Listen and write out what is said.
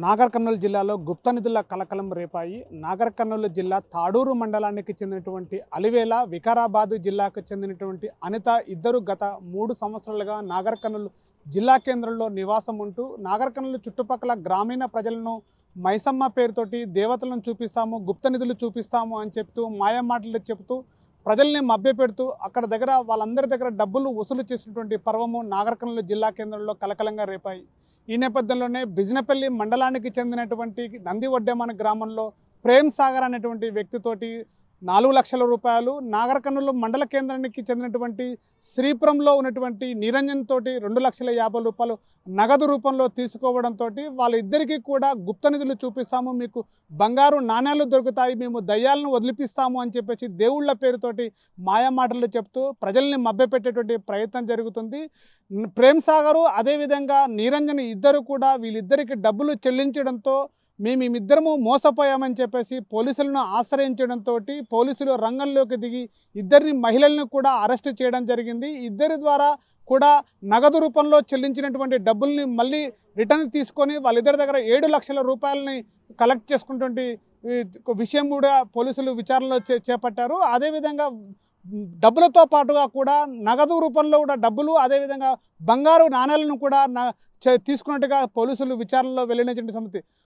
నాగర్ కర్నూలు జిల్లాలో గుప్త నిధుల కలకలం రేపాయి. నాగర్ కర్నూలు జిల్లా తాడూరు మండలానికి చెందినటువంటి అలివేల, వికారాబాద్ జిల్లాకు చెందినటువంటి అనిత ఇద్దరు గత 3 సంవత్సరాలుగా నాగర్ కర్నూలు జిల్లా కేంద్రంలో నివాసం ఉంటూ నాగర్ కర్నూలు చుట్టుపక్కల గ్రామీణ ప్రజలను మైసమ్మ పేరుతోటి దేవతలను చూపిస్తాము, గుప్త నిధులు చూపిస్తాము అని చెప్తూ మాయమాటలు చెప్తూ ప్రజల్ని మభ్యపెడుతూ అక్కడ దగ్గర వాళ్ళందరి దగ్గర డబ్బులు వసూలు చేసినటువంటి పర్వము నాగర్ కర్నూలు జిల్లా కేంద్రంలో కలకలంగా రేపాయి. ఈ నేపథ్యంలోనే బిజినపల్లి మండలానికి చెందినటువంటి నందివడ్డెమన గ్రామంలో ప్రేమ్ సాగర్ అనేటువంటి వ్యక్తితోటి 4 లక్షల రూపాయలు, నాగర్ కర్నూలు మండల కేంద్రానికి చెందినటువంటి శ్రీపురంలో ఉన్నటువంటి నిరంజన్ తోటి 2,50,000 రూపాయలు నగదు రూపంలో తీసుకోవడంతో వాళ్ళిద్దరికీ కూడా గుప్త నిధులు చూపిస్తాము, మీకు బంగారు నాణ్యాలు దొరుకుతాయి, మేము దయ్యాలను వదిలిపిస్తాము అని చెప్పేసి దేవుళ్ళ పేరుతోటి మాయమాటలు చెప్తూ ప్రజల్ని మభ్యపెట్టేటువంటి ప్రయత్నం జరుగుతుంది. ప్రేమ్ సాగరు అదేవిధంగా నిరంజన్ ఇద్దరు కూడా వీళ్ళిద్దరికి డబ్బులు చెల్లించడంతో మేమిద్దరము మోసపోయామని చెప్పేసి పోలీసులను ఆశ్రయించడంతో పోలీసులు రంగంలోకి దిగి ఇద్దరిని మహిళలను కూడా అరెస్ట్ చేయడం జరిగింది. ఇద్దరి ద్వారా కూడా నగదు రూపంలో చెల్లించినటువంటి డబ్బుల్ని మళ్ళీ రిటర్న్ తీసుకొని వాళ్ళిద్దరి దగ్గర 7 లక్షల రూపాయలని కలెక్ట్ చేసుకున్నటువంటి విషయం కూడా పోలీసులు విచారణలో చేపట్టారు. అదేవిధంగా డబ్బులతో పాటుగా కూడా నగదు రూపంలో కూడా డబ్బులు, అదేవిధంగా బంగారు నాణ్యాలను కూడా తీసుకున్నట్టుగా పోలీసులు విచారణలో వెల్లడించిన సంగతి